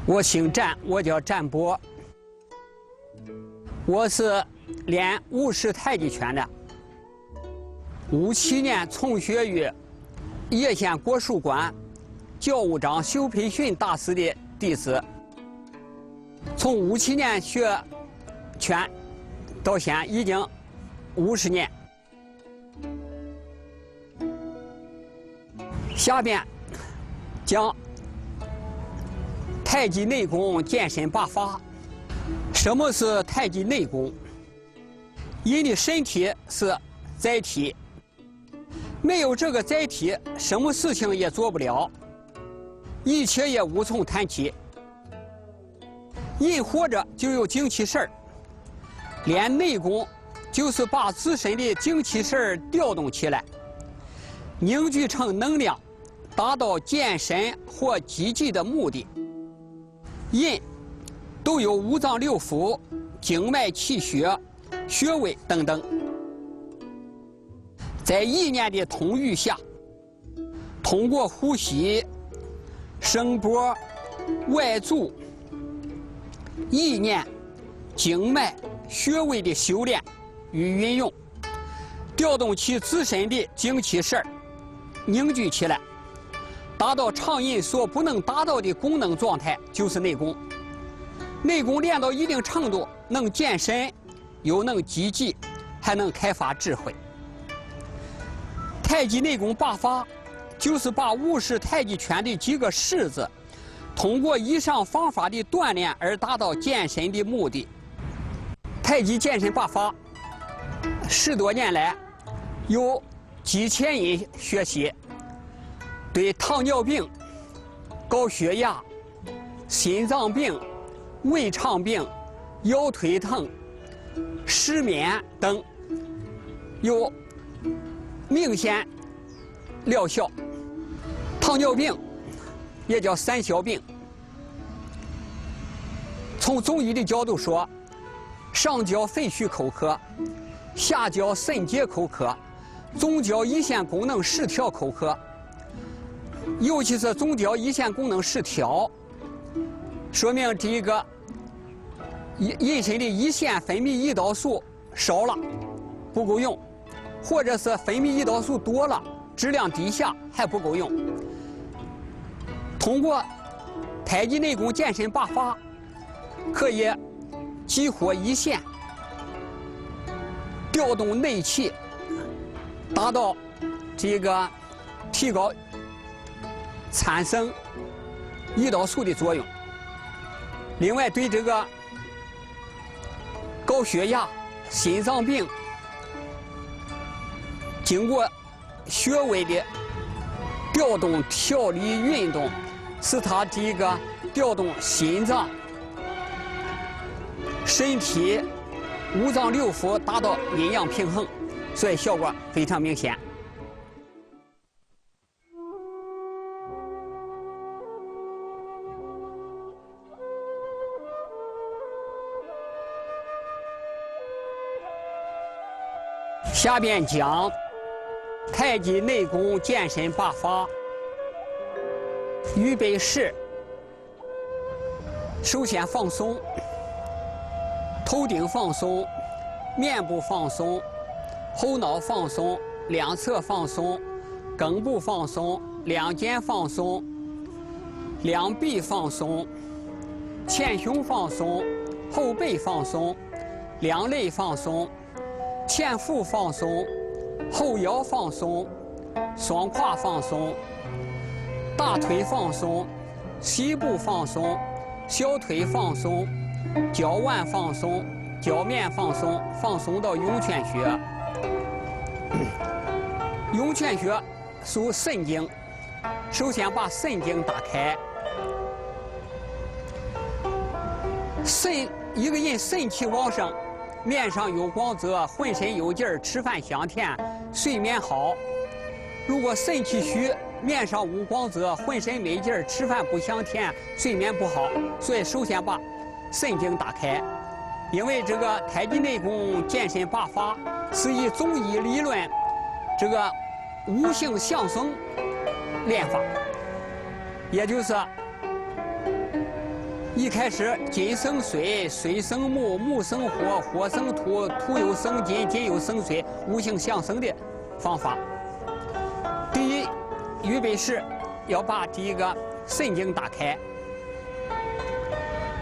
我姓占，我叫占伯，我是练武士太极拳的。57年从学于叶县国术馆教务长修培训大师的弟子。从57年学拳到现已经50年。下边讲太极内功健身八法。什么是太极内功？人的身体是载体，没有这个载体，什么事情也做不了，一切也无从谈起。人活着就有精气神儿，练内功就是把自身的精气神儿调动起来，凝聚成能量，达到健身或积极的目的。人都有五脏六腑、经脉气血、穴位等等，在意念的统御下，通过呼吸、声波、外注、意念、经脉、穴位的修炼与运用，调动起自身的精气神儿，凝聚起来，达到常人所不能达到的功能状态，就是内功。内功练到一定程度，能健身，又能积极，还能开发智慧。太极内功八法，就是把武士太极拳的几个式子，通过以上方法的锻炼而达到健身的目的。太极健身八法，10多年来，有几千人学习，对糖尿病、高血压、心脏病、胃肠病、腰腿疼、失眠等有明显疗效。糖尿病也叫三消病。从中医的角度说，上焦肺虚口渴，下焦肾结口渴，中焦胰腺功能失调口渴。尤其是中焦胰腺功能失调，说明这个人身的胰腺分泌胰岛素少了，不够用，或者是分泌胰岛素多了，质量低下，还不够用。通过太极内功健身八法，可以激活胰腺，调动内气，达到这个提高产生胰岛素的作用。另外，对这个高血压、心脏病，经过穴位的调动、调理、运动，使它这个调动心脏、身体五脏六腑达到阴阳平衡，所以效果非常明显。下边讲太极内功健身八法。预备式，首先放松，头顶放松，面部放松，后脑放松，两侧放松，肱部放松，两肩放松，两臂放松，前胸放松，后背放松，两肋放松，前腹放松，后腰放松，双胯放松，大腿放松，膝部放松，小腿放松，脚腕放松，脚面放松，放松到涌泉穴。涌泉穴属肾经，首先把肾经打开。肾，一个人肾气旺盛，面上有光泽，浑身有劲儿，吃饭香甜，睡眠好。如果肾气虚，面上无光泽，浑身没劲儿，吃饭不香甜，睡眠不好。所以首先把肾经打开。因为这个太极内功健身八法是以中医理论这个五行相生练法，也就是一开始金生水，水生木，木生火，火生土，土又生金，金又生水，五行相生的方法。第一，预备时要把第一个肾经打开，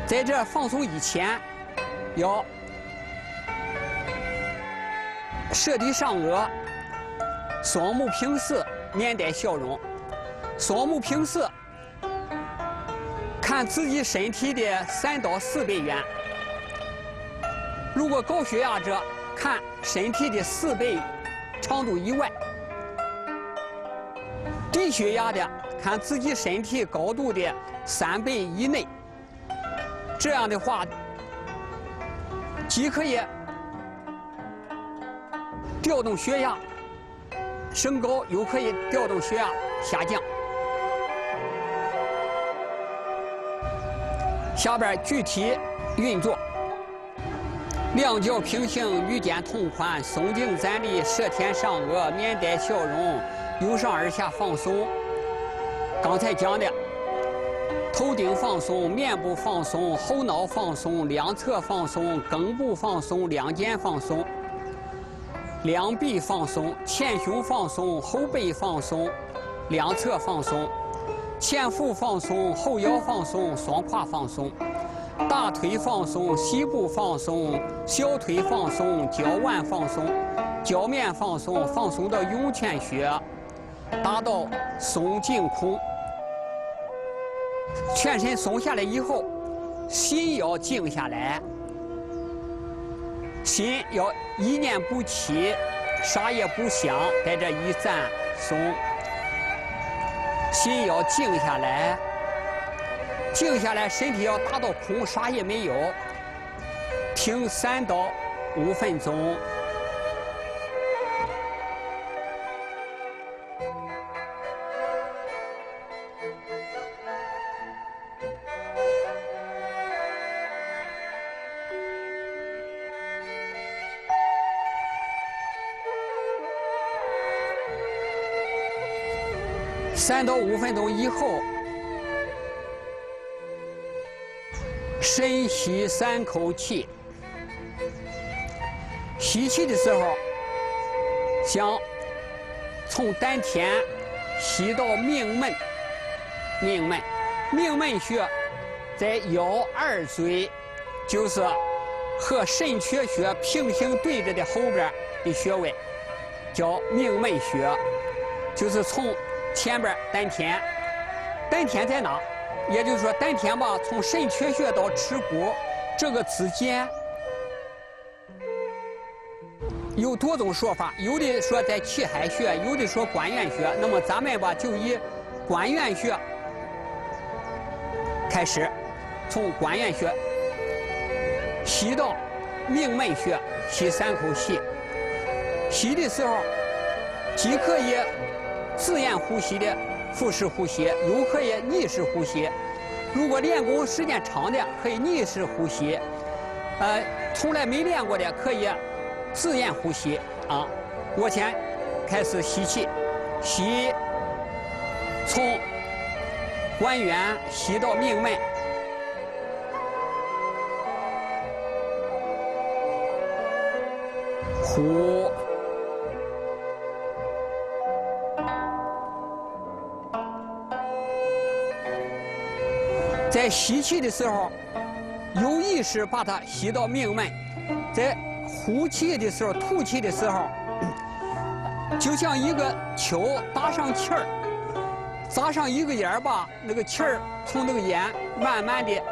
在这放松以前，要舌抵上颚，双目平视，面带笑容。双目平视，看自己身体的3到4倍远。如果高血压者，看身体的4倍长度以外。低血压的，看自己身体高度的3倍以内。这样的话，既可以调动血压升高，又可以调动血压下降。下边具体运作：两脚平行，与肩同宽，松颈站立，舌舔上颚，面带笑容，由上而下放松。刚才讲的头顶放松，面部放松，后脑放松，两侧放松，根部放松，两肩放松，两臂放松，前胸放松，后背放松，两侧放松，前腹放松，后腰放松，双胯放松，大腿放松，膝部放松，小腿放松，脚腕放松，脚面放松，放松到涌泉穴，达到松静空。全身松下来以后，心要静下来，心要一念不起，啥也不想，在这一站松，心要静下来，静下来，身体要达到空，啥也没有，停3到5分钟。3到5分钟以后，深吸3口气。吸气的时候，想从丹田吸到命门，命门穴在腰2椎，就是和肾缺穴平行对着的后边的穴位，叫命门穴，就是从前边丹田，丹田在哪？也就是说，丹田吧，从肾缺穴到耻骨这个之间，有多种说法，有的说在气海穴，有的说关元穴。那么咱们吧，就以关元穴开始，从关元穴吸到命门穴，吸3口气。吸的时候，既可以自然呼吸的腹式呼吸，又可以逆式呼吸。如果练功时间长的，可以逆式呼吸；从来没练过的，可以自然呼吸啊。我先开始吸气，吸从关元吸到命门，呼。在吸气的时候，有意识把它吸到命门；在呼气的时候、吐气的时候，就像一个球打上气儿，扎上一个眼儿吧，那个气儿从那个眼慢慢的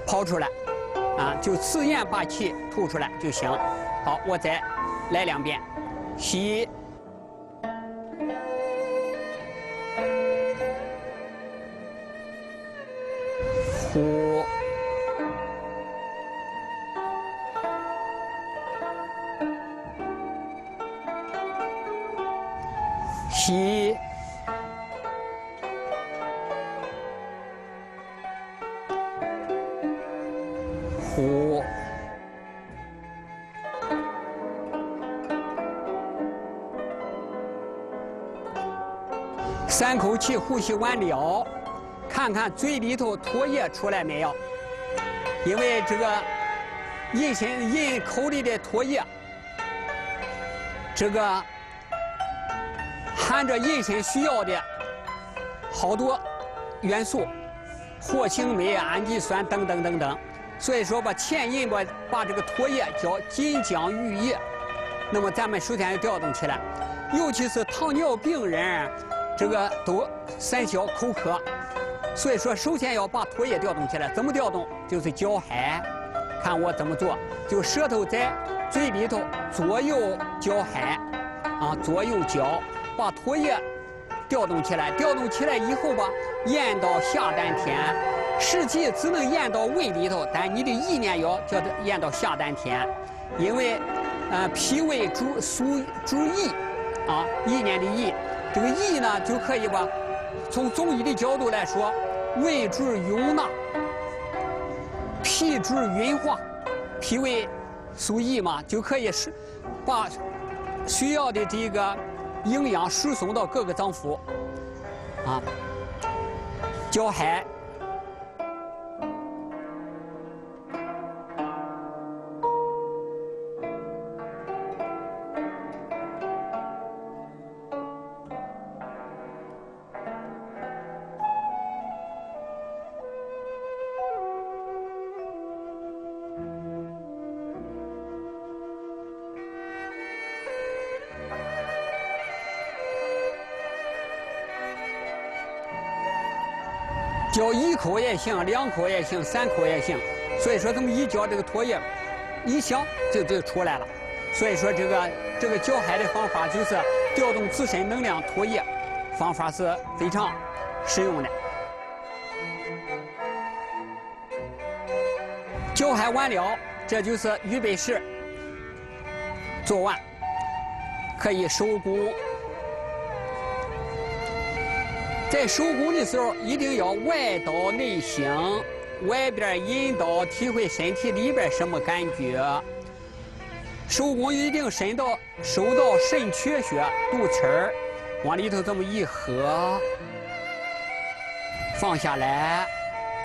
跑出来，啊，就自然把气吐出来就行。好，我再来2遍，吸。呼，吸， 3口气呼吸完了，看看嘴里头唾液出来没有？因为这个人口里的唾液，这个含着人身需要的好多元素，活性酶、氨基酸等等等等。所以说前人把这个唾液叫金浆玉液，那么咱们首先要调动起来，尤其是糖尿病人，这个都三消口渴，所以说首先要把唾液调动起来。怎么调动？就是搅海，看我怎么做，就舌头在嘴里头左右搅海，啊，左右搅，把唾液调动起来。调动起来以后吧，咽到下丹田。实际只能咽到胃里头，但你的意念要叫它咽到下丹田，因为，脾胃主意，啊，意念的意，这个意呢就可以吧，从中医的角度来说，胃主容纳，脾主运化，脾胃属意嘛，就可以把需要的这个营养输送到各个脏腑，啊，搅海。搅1口也行，2口也行，3口也行。所以说，这么一搅，这个唾液一响就出来了。所以说，这个搅海的方法就是调动自身能量唾液，方法是非常实用的。搅海完了，这就是预备式。做完可以收功。在收功的时候，一定要外导内行，外边引导，体会身体里边什么感觉。收功一定收到肾缺血肚脐儿，往里头这么一合，放下来，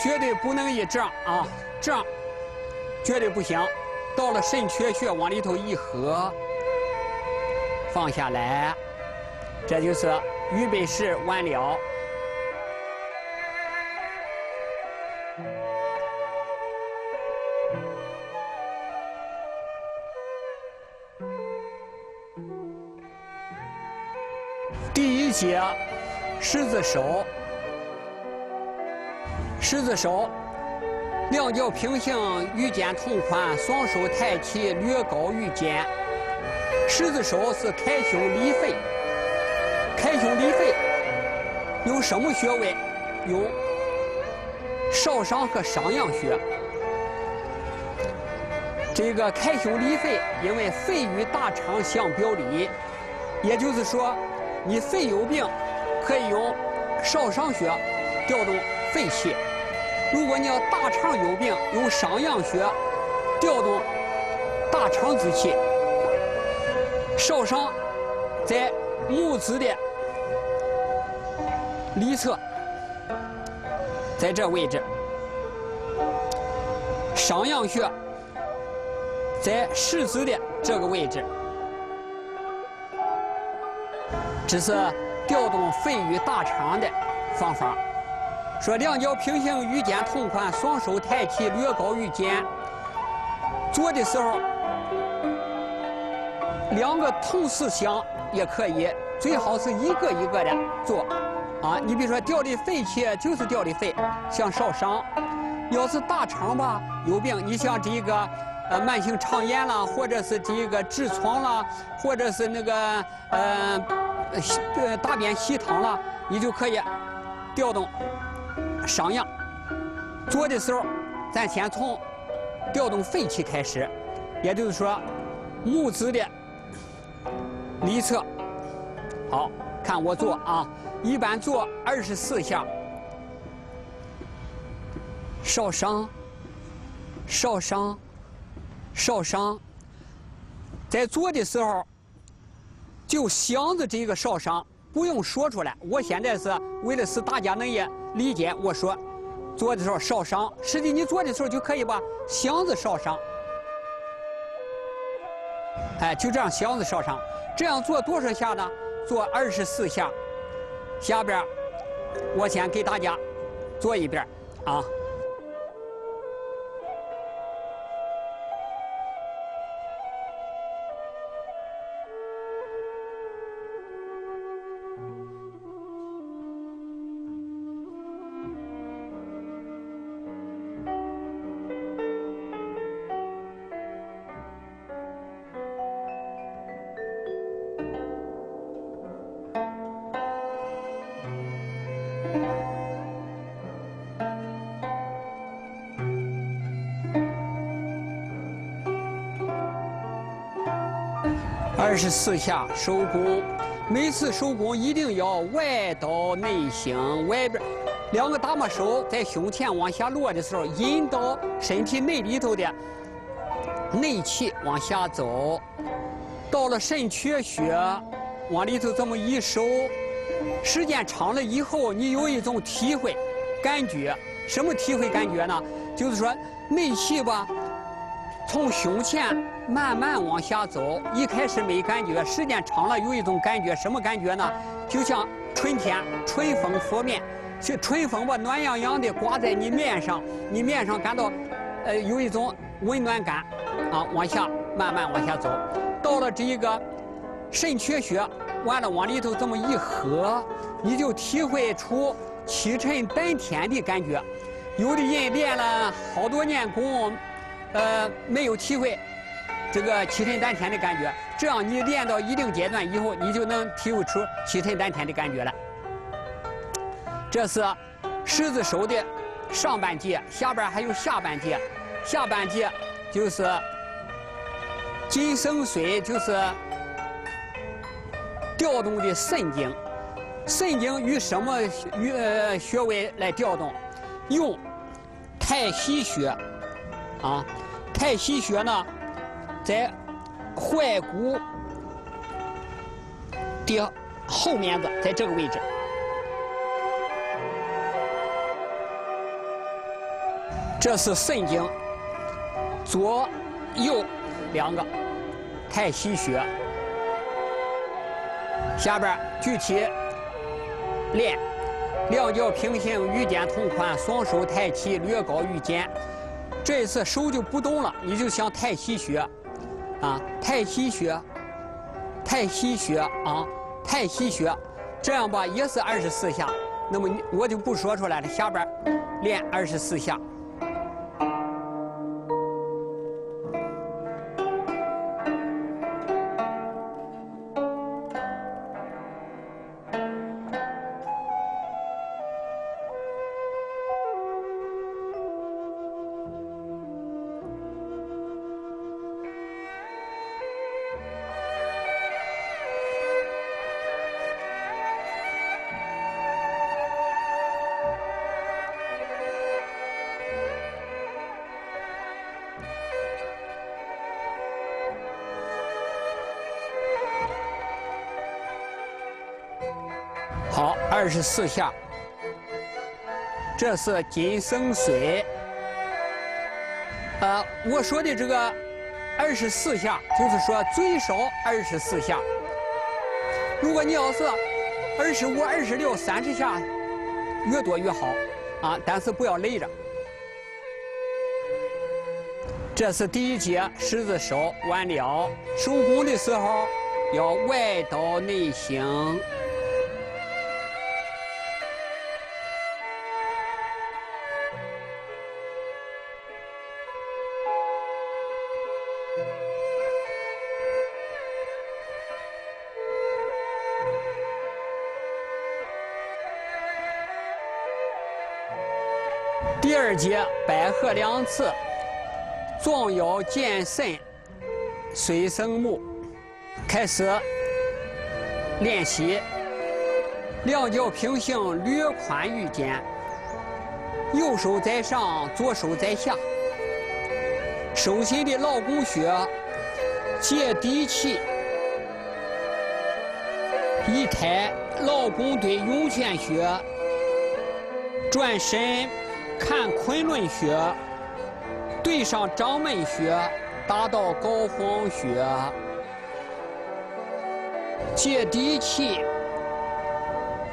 绝对不能一这样啊，这样绝对不行。到了肾缺血，往里头一合，放下来，这就是预备式完了。第1节，十字手。十字手，两脚平行，与肩同宽，双手抬起，略高于肩。十字手是开胸理肺。开胸理肺有什么穴位？有少商和商阳穴。这个开胸理肺，因为肺与大肠相表里，也就是说，你肺有病，可以用少商穴调动肺气；如果你要大肠有病，用商阳穴调动大肠之气。少商在拇指的里侧，在这位置；商阳穴在食指的这个位置。这是调动肺与大肠的方法。说两脚平行，与肩同宽，双手抬起，略高于肩。做的时候，两个同时响也可以，最好是一个一个的做。啊，你比如说调理肺气，就是调理肺，像少商。要是大肠吧有病，你像这个慢性肠炎啦，或者是这个痔疮啦，或者是那个大便稀溏了，你就可以调动商阳。做的时候，咱先从调动肺气开始，也就是说，拇指的里侧。好，看我做啊，一般做24下。少商，少商，少商。在做的时候，就想着这个少商，不用说出来。我现在是为了使大家能也理解，我说做的时候少上，实际你做的时候就可以把箱子少上。哎，就这样箱子少上，这样做多少下呢？做24下。下边我先给大家做一遍啊。24下收功，每次收功一定要外倒内行，外边2个大拇手在胸前往下落的时候，引导身体内里头的内气往下走，到了肾缺血，往里头这么一收，时间长了以后，你有一种体会感觉，什么体会感觉呢？就是说内气吧，从胸前慢慢往下走，一开始没感觉，时间长了有一种感觉，什么感觉呢？就像春天春风拂面，就春风吧暖洋洋的刮在你面上，你面上感到有一种温暖感啊，往下慢慢往下走，到了这一个肾缺血，完了往里头这么一合，你就体会出气沉丹田的感觉。有的人练了好多年功，没有体会这个气沉丹田的感觉，这样你练到一定阶段以后，你就能体会出气沉丹田的感觉了。这是十字手的上半节，下边还有下半节。下半节就是金生髓，就是调动的肾经。肾经与什么穴位来调动？用太溪穴啊，太溪穴呢，在踝骨的后面的，在这个位置。这是肾经，左右2个太溪穴。下边具体练两脚平行，与肩同宽，双手抬起，略高于肩。这次手就不动了，你就想太溪穴啊，太溪穴，太溪穴啊，太溪穴，这样吧也是24下。那么我就不说出来了，下边练24下。好，24下。这是金生髓。我说的这个24下，就是说最少24下。如果你要是25、26、30下，越多越好啊，但是不要累着。这是第一节十字手完了，收功的时候要外倒内行。第二节百合两次，壮腰健肾，水生木。开始练习，两脚平行，略宽于肩，右手在上，左手在下。手心的劳宫穴，接地气，一抬劳宫对涌泉穴，转身看昆仑穴，对上掌门穴，达到膏肓穴。接地气，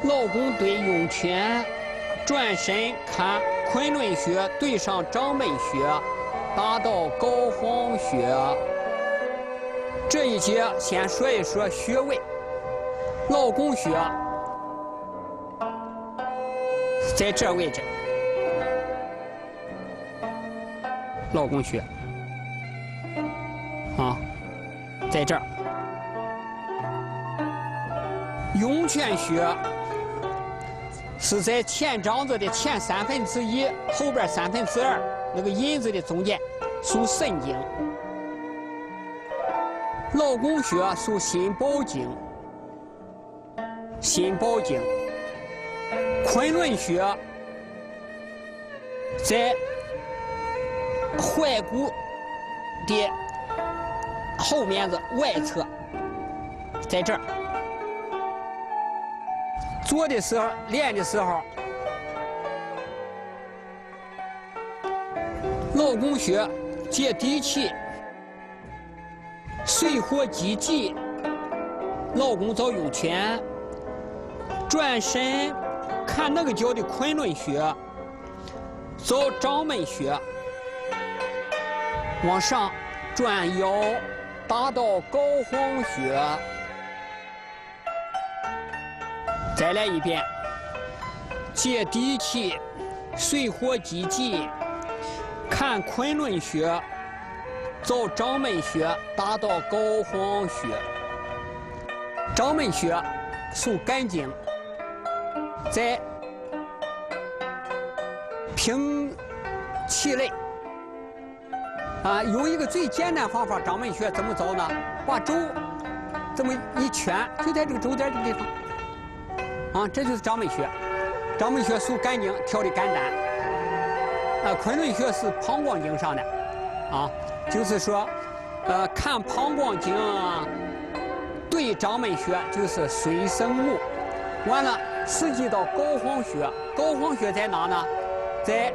劳宫对涌泉，转身看昆仑穴，对上掌门穴，达到膏肓穴。这一节先说一说穴位。劳宫穴在这位置，劳宫穴啊，在这儿。涌泉穴是在前掌子的前1/3，后边2/3，那个引子的中间，属肾经。劳宫穴属心包经。心包经，昆仑穴在踝骨的后面的外侧，在这儿。做的时候，练的时候，劳宫穴接地气，水火既济，劳宫找涌泉。转身看那个角的昆仑穴，走掌门穴，往上转腰，达到膏肓穴。再来一遍，接地气，水火既济，看昆仑穴，走掌门穴，达到膏肓穴。掌门穴属肝经。在平气内啊，有一个最简单方法，掌门穴怎么走呢？把肘这么一圈，就在这个肘点这个地方啊，这就是掌门穴。掌门穴属肝经，调理肝胆。昆仑穴是膀胱经上的啊，就是说，看膀胱经对掌门穴就是水生木，完了。实际到膏肓穴，膏肓穴在哪呢？在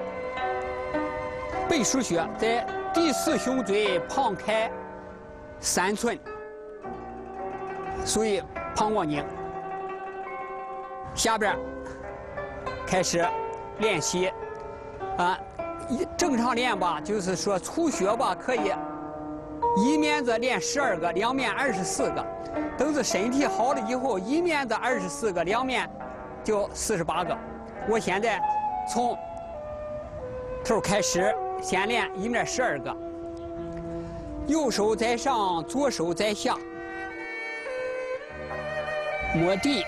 背腧穴，在第4胸椎旁开3寸，属于膀胱经。下边开始练习啊，正常练吧，就是说初学吧，可以一面子练12个，两面24个。等是身体好了以后，一面子24个，两面就48个。我现在从头开始，先练一面12个，右手在上，左手在下，摸地，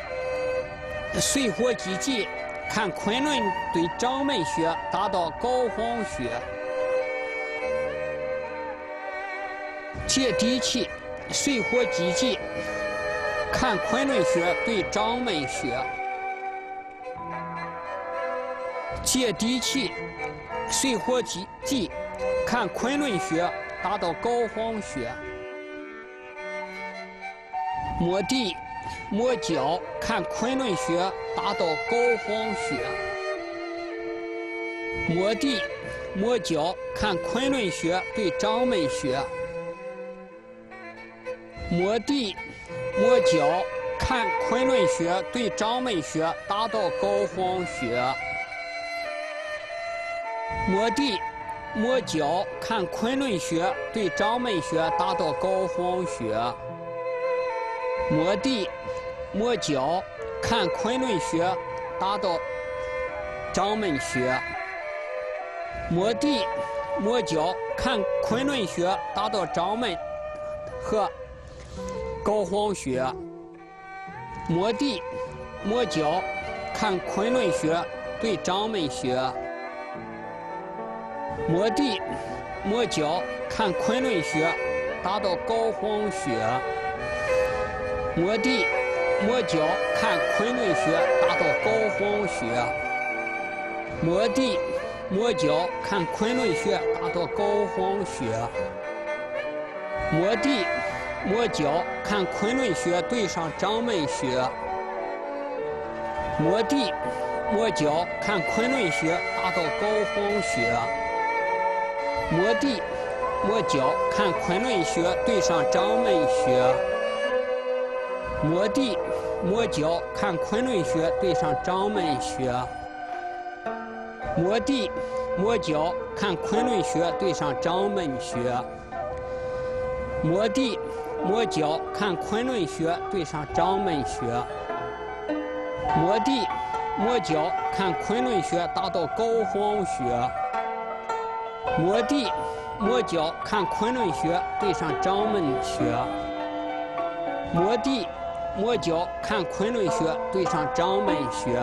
水火既济，看昆仑对掌门穴，达到膏肓穴，接地气，水火既济，看昆仑穴对掌门穴。接地气，水火既济，看昆仑穴，达到膏肓穴。摸地，摸脚，看昆仑穴，达到膏肓穴。摸地，摸脚，看昆仑穴对掌门穴。摸地，摸脚，看昆仑穴对掌门穴，达到膏肓穴。摸地，摸脚，看昆仑穴对掌门穴，达到膏肓穴。摸地，摸脚，看昆仑穴，达到掌门穴。摸地，摸脚，看昆仑穴，达到掌门和膏肓穴。摸地，摸脚，看昆仑穴对掌门穴。摸地，摸脚，看昆仑穴，达到膏肓穴。摸地，摸脚，看昆仑穴，达到膏肓穴。摸地，摸脚，看昆仑穴，达到膏肓穴。摸地，摸脚看昆仑穴对上掌门穴。摸地摸脚看昆仑穴达到膏肓穴。摸地摸脚看昆仑穴对上掌门穴。摸地摸脚看昆仑穴对上掌门穴。摸地摸脚看昆仑穴对上掌门穴。摸地摸脚看昆仑穴对上掌门穴。摸地摸脚看昆仑穴达到膏肓穴。摸地摸脚看昆仑穴对上掌门穴。摸地摸脚看昆仑穴对上掌门穴。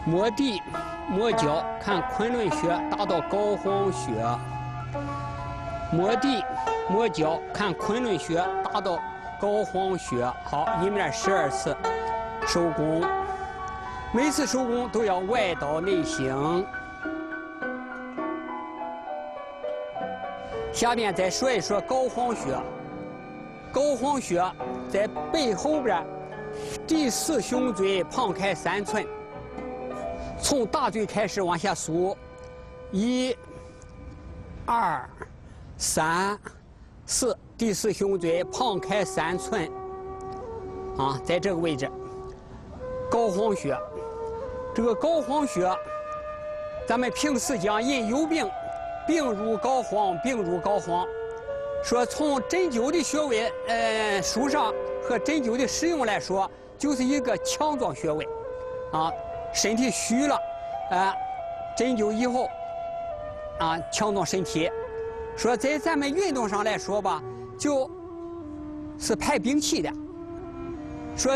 摸地摸脚看昆仑穴达到膏肓穴。摸地摸脚看昆仑穴达到膏肓穴。好，一面12次收功。每次收功都要外导内行。下面再说一说膏肓穴。膏肓穴在背后边第4胸椎旁开3寸，从大椎开始往下数，1、2、3、4，第4胸椎旁开3寸，啊，在这个位置，膏肓穴。这个膏肓穴，咱们平时讲人有病，病入膏肓，病入膏肓。说从针灸的穴位，书上和针灸的使用来说，就是一个强壮穴位，啊，身体虚了，针灸以后，啊，强壮身体。说在咱们运动上来说吧，就是排兵器的。说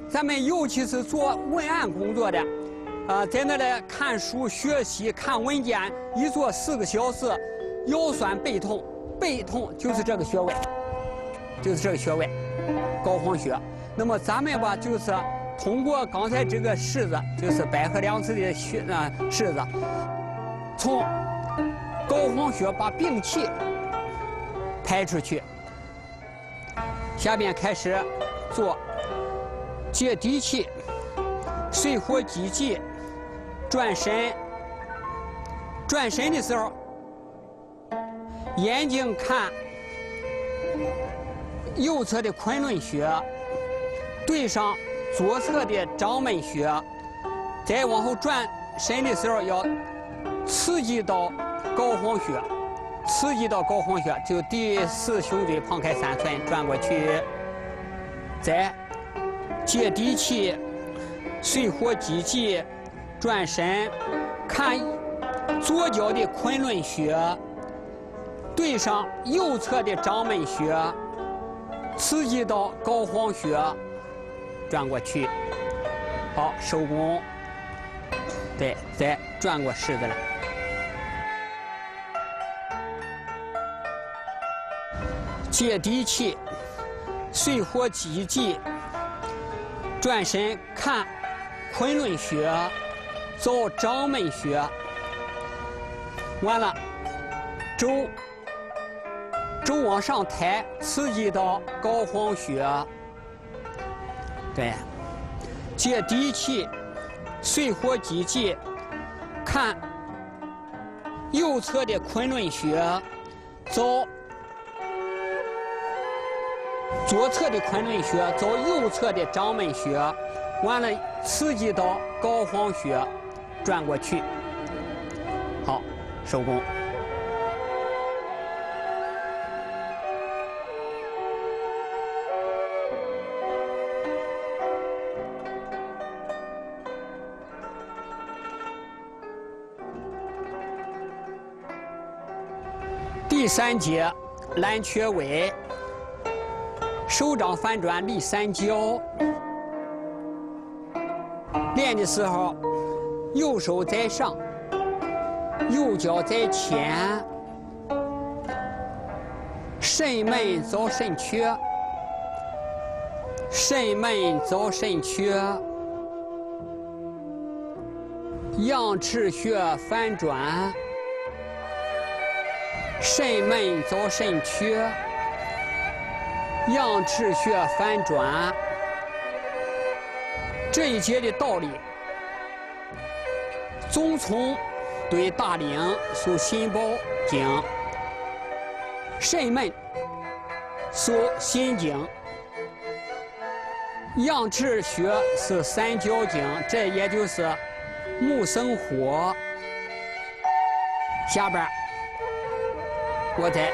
咱们尤其是做文案工作的，在那里看书学习看文件，一坐4个小时，腰酸背痛，背痛就是这个穴位，就是这个穴位，膏肓穴。那么咱们吧，就是通过刚才这个式子，就是百合两次的式子，从膏肓穴把病气排出去。下面开始做接地气、水火既济、转身。转身的时候，眼睛看右侧的昆仑穴，对上左侧的掌门穴，再往后转身的时候要刺激到膏肓穴，刺激到膏肓穴，就第4胸椎旁开3寸转过去，再接地气、水火既济、转身，看左脚的昆仑穴，对上右侧的掌门穴，刺激到膏肓穴，转过去。好，收功。对，再转过式子来。接地气、水火既济、转身看昆仑穴，走掌门穴，完了肘往上抬，刺激到膏肓穴。对，接地气、水火既济，看右侧的昆仑穴，走左侧的昆仑穴，走右侧的掌门穴，完了刺激到膏肓穴，转过去。好，收功。第3节揽雀尾，手掌反转立3角。练的时候，右手在上，右脚在前，肾门遭肾缺，肾门遭肾缺，阳池穴反转，肾门遭肾缺，阳赤血反转。这一节的道理，总从对大陵属心包经，肾门属心经，阳赤血是三焦经，这也就是木生火。下边我再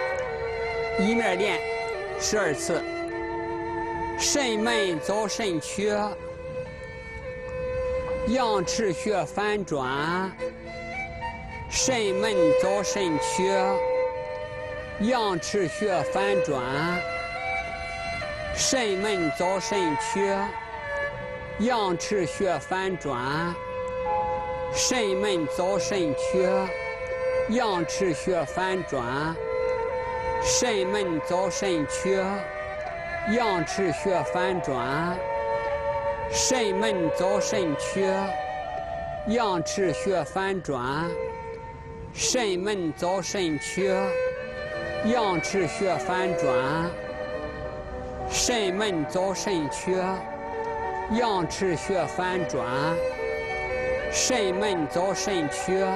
一面练12次。肾门遭肾缺，阳赤血反转。肾门遭肾缺，阳赤血反转。肾门遭肾缺，阳赤血反转。肾门遭肾缺，阳赤血反转。肾门遭肾缺，阳赤血反转。肾门遭肾缺，阳赤血反转。肾门遭肾缺，阳赤血反转。肾门遭肾缺，阳赤血反转。肾门遭肾缺，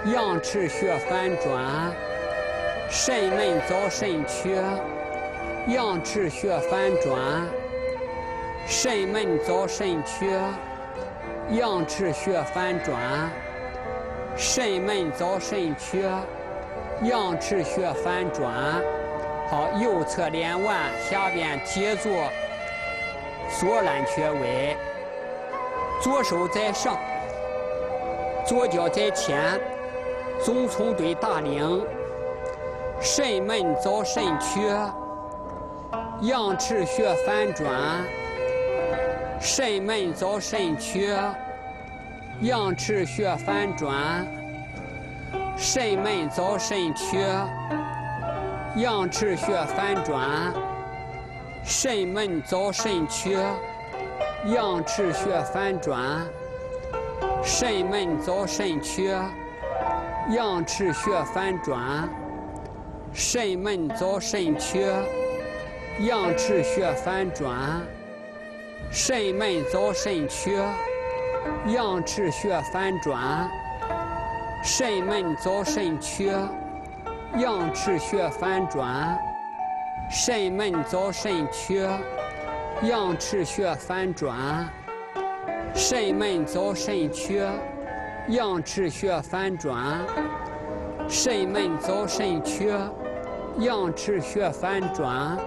阳赤血反转。肾门遭肾缺，阳赤血反转。肾门遭肾缺，阳赤血反转。肾门遭肾缺，阳赤血反转。好，右侧连腕，下边接坐左揽缺位，左手在上，左脚在前，总从对大陵。肾门遭肾缺，阳赤血反转。肾门遭肾缺，阳赤血反转。肾门遭肾缺，阳赤血反转。肾门遭肾缺，阳赤血反转。肾门遭肾缺，阳赤血反转。肾门遭肾缺，阳赤血反转。肾门遭肾缺，阳赤血反转。肾门遭肾缺，阳赤血反转。肾门遭肾缺，阳赤血反转。肾门遭肾缺，阳赤血反转。肾门遭肾缺，阳赤血反转。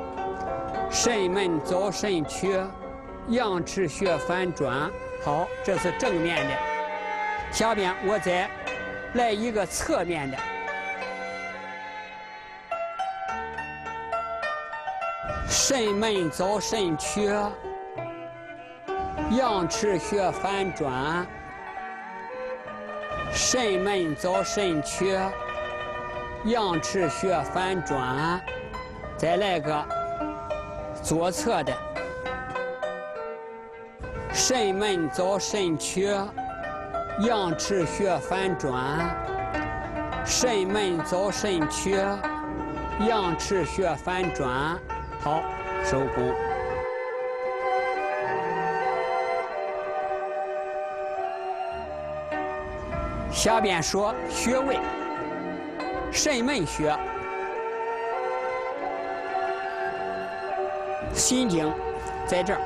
肾门遭肾缺，阳赤血反转。好，这是正面的。下边我再来一个侧面的。肾门遭肾缺，阳赤血反转。肾门遭肾缺，阳赤血反转。再来个左侧的。肾门遭肾缺，阳赤血反转。肾门遭肾缺，阳赤血反转。好，收工。下边说穴位，肾门穴，心经在这儿。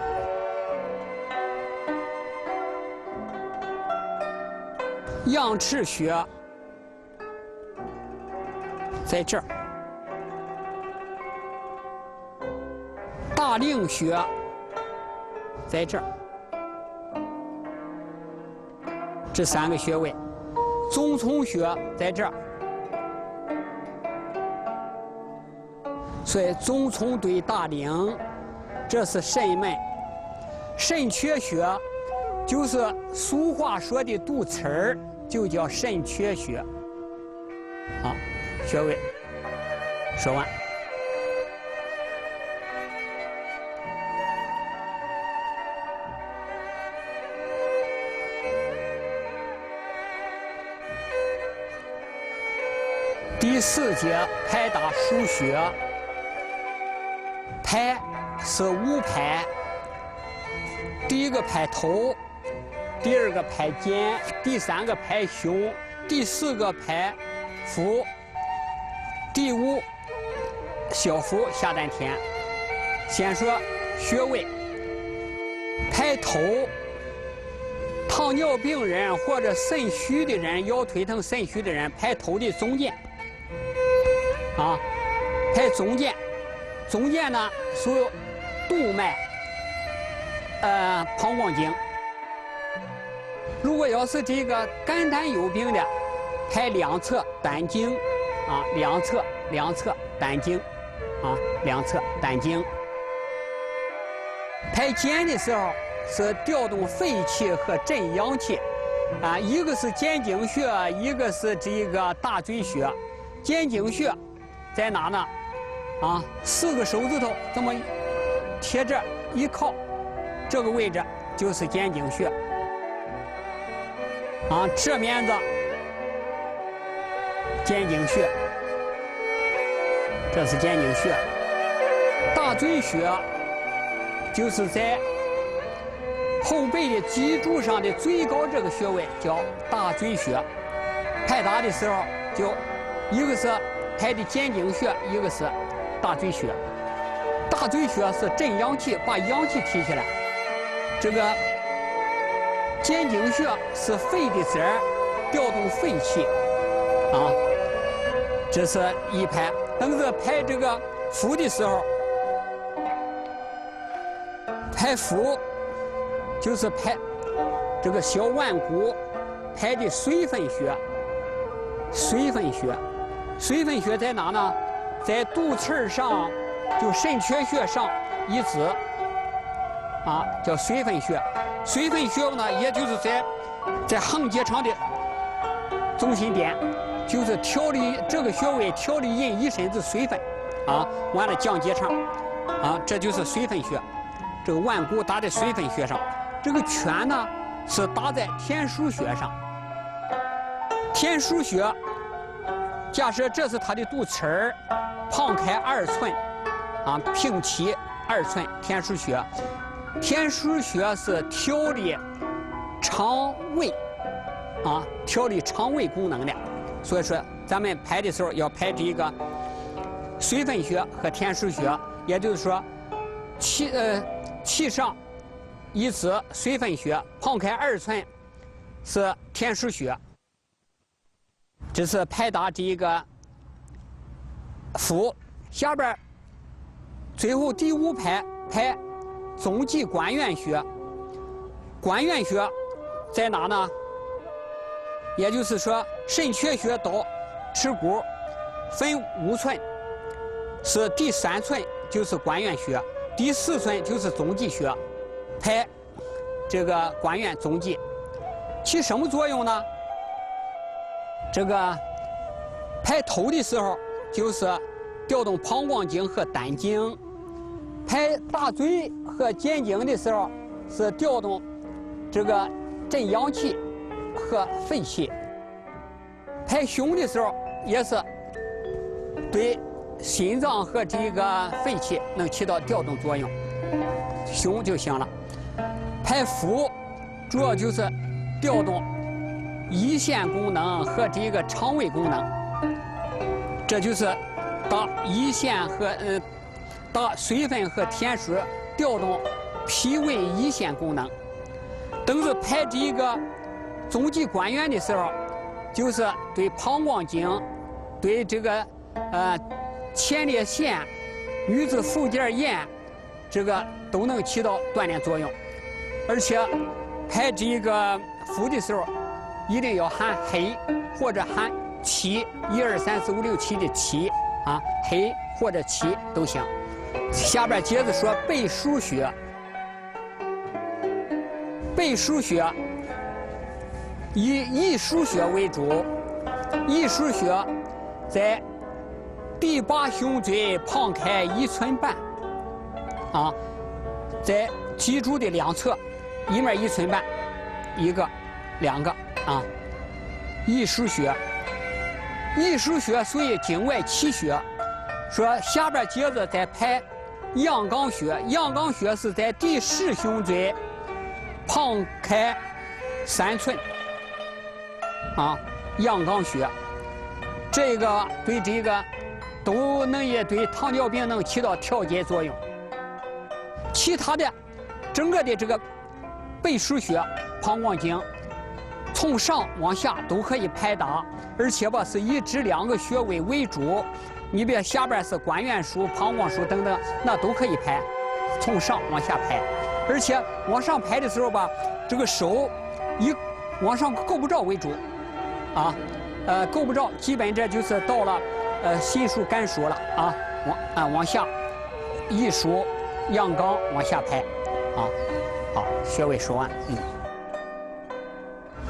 阳赤穴在这儿，大陵穴在这儿，这3个穴位。总从穴在这儿，所以总从对大陵，这是肾门。肾缺穴就是俗话说的肚脐儿，就叫肾缺穴。好，穴位说完。第4节拍打腧穴。拍是5拍，第一个拍头，第二个拍肩，第3个拍胸，第4个拍腹，第5小腹下丹田。先说穴位，拍头，糖尿病人或者肾虚的人，腰腿疼、肾虚的人，拍头的中间，啊，拍中间，中间呢属督脉，膀胱经。如果要是这个肝胆有病的，拍2侧胆经，啊，2侧胆经，啊，2侧胆经。拍肩的时候是调动肺气和镇阳气，啊，一个是肩颈穴，一个是这个大椎穴。肩颈穴在哪呢？啊，4个手指头这么贴着一靠，这个位置就是肩颈穴。啊，这面子肩颈穴，这是肩颈穴。大椎穴就是在后背的脊柱上的最高这个穴位，叫大椎穴。拍打的时候，就一个是拍的肩颈穴，一个是大椎穴。大椎穴是镇阳气，把阳气提起来。这个肩颈穴是肺的子儿，调动肺气，啊，这是一拍。等着拍这个腹的时候，拍腹就是拍这个小腕骨，拍的水分穴。水分穴，水分穴在哪呢？在肚脐上，就肾缺穴上一指，啊，叫水分穴。水分穴呢，也就是在横结肠的中心点，就是调理这个穴位，调理人一身子水分，啊，完了降结肠，啊，这就是水分穴。这个腕骨打在水分穴上，这个拳呢是打在天枢穴上。天枢穴，假设这是它的肚脐儿，胖开2寸，啊，平齐2寸，天枢穴。天枢穴是调理肠胃，啊，调理肠胃功能的。所以说，咱们拍的时候要拍这个水分穴和天枢穴，也就是说，气上一指水分穴，胖开2寸是天枢穴。这是拍打这一个腹。下边最后第5拍拍总际关元穴。关元穴在哪呢？也就是说，肾缺穴到耻骨分5寸，是第3寸就是关元穴，第4寸就是总际穴。拍这个关元总际起什么作用呢？这个拍头的时候就是调动膀胱经和胆经，拍大椎和肩颈的时候是调动这个镇阳气和肺气。拍胸的时候也是对心脏和这个肺气能起到调动作用，胸就行了。拍腹主要就是调动胰腺功能和这个肠胃功能，这就是打胰腺和打水分和天枢，调动脾胃胰腺功能。等是拍这个总际关元的时候，就是对膀胱经、对这个前列腺、女子附件炎，这个都能起到锻炼作用。而且拍这个腹的时候，一定要喊黑或者喊七，1、2、3、4、5、6、7的7啊，黑或者7都行。下边接着说背腧穴。背腧穴以翼腧穴为主，翼腧穴在第8胸椎胖开1寸半，啊，在脊柱的2侧，一面1寸半，1个、2个啊。翼腧穴，翼腧穴属于经外奇穴。说下边接着再拍阳刚穴。阳刚穴是在第10胸椎旁开3寸，啊，阳刚穴。这个对这个都能也对糖尿病能起到调节作用。其他的，整个的这个背腧穴、膀胱经，从上往下都可以拍打，而且吧是以这2个穴位为主。你别下边是关元腧、膀胱腧等等，那都可以拍，从上往下拍。而且往上拍的时候吧，这个手以往上够不着为主，啊，够不着，基本这就是到了心腧、肝腧了啊，往下一腧阳刚往下拍，啊，好，穴位说完，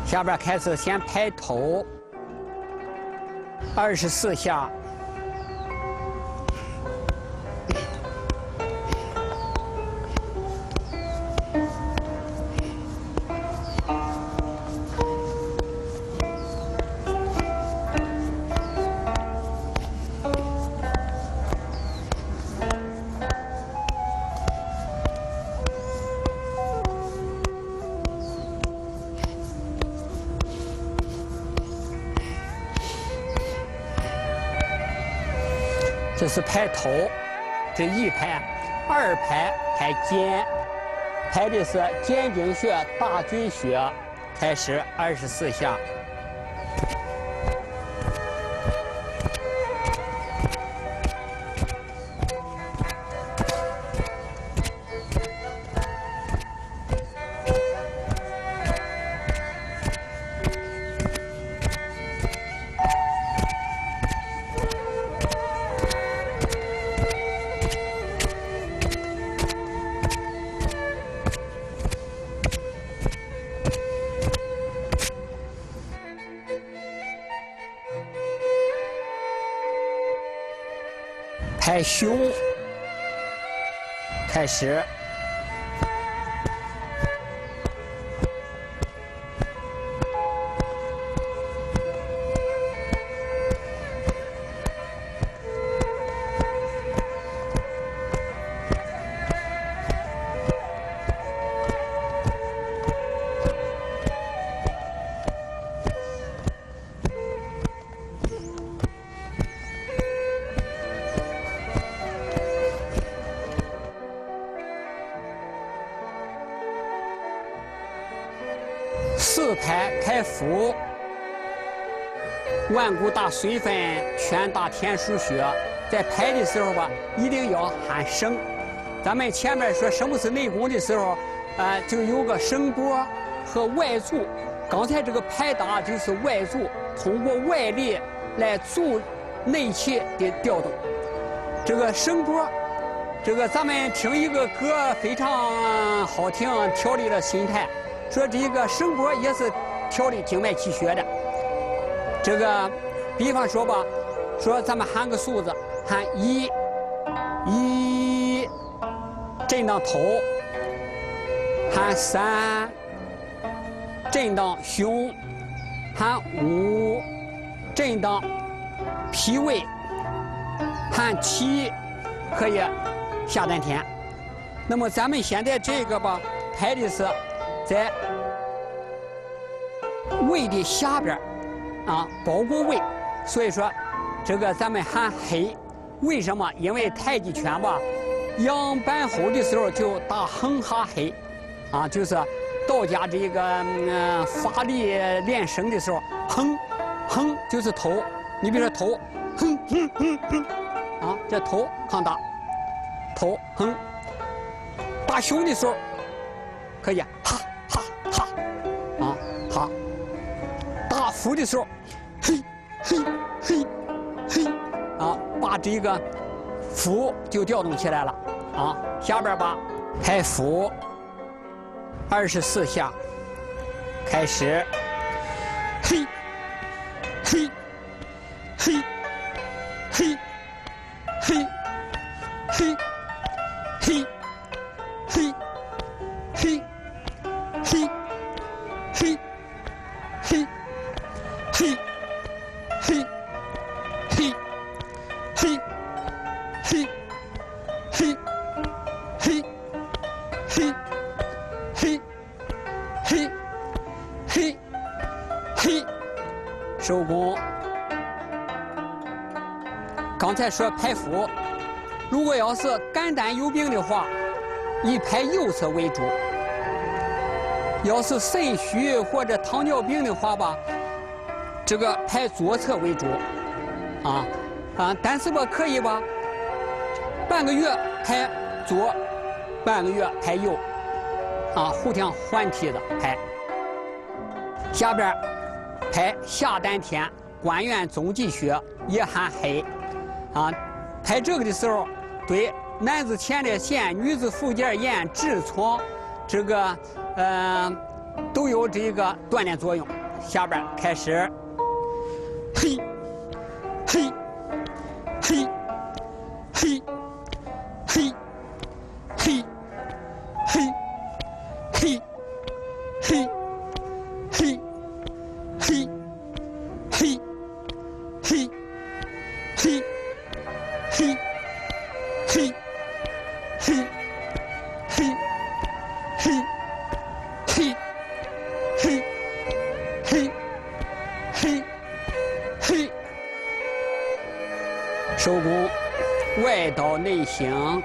下边开始先拍头，24下。这是拍头，这1拍，2拍拍肩，拍的是肩经穴、大椎穴，开始24下。拍胸，开始。4拍开腹，腕骨大髓分，拳大天枢穴。在拍的时候吧，一定要喊声。咱们前面说什么是内功的时候，就有个声波和外助。刚才这个拍打就是外助，通过外力来助内气的调动。这个声波，这个咱们听一个歌非常好听，调理了心态。说这个声波也是调理经脉气血的。这个，比方说吧，说咱们喊个数字，喊1，震荡头；喊3，震荡胸；喊5，震荡脾胃；喊7，可以下丹田。那么咱们现在这个吧，拍的是在胃的下边啊，包过胃，所以说这个咱们喊黑。为什么？因为太极拳吧，仰板后的时候就打横哈黑，啊，就是道家这个发力练声的时候，哼就是头。你比如说头，哼，啊，这头抗打，头哼。打胸的时候可以哈。啊，打腹的时候，嘿，啊，把这个腹就调动起来了啊。下边吧，拍腹24下，开始，嘿，手工。刚才说排腹，如果要是肝胆有病的话，以排右侧为主；要是肾虚或者糖尿病的话吧，这个排左侧为主。但是吧，可以吧，半个月排左，半个月排右，互相换替的排。下边排下丹田、关元、中极穴也含黑。排这个的时候，对男子前列腺、女子附件炎、痔疮，这个都有这个锻炼作用。下边开始，嘿，嘿，嘿，嘿，嘿，嘿，嘿，嘿，嘿，嘿，嘿，嘿，嘿，嘿。嘿，嘿，嘿，嘿，嘿，嘿，嘿，嘿，嘿，嘿，手工外导内行。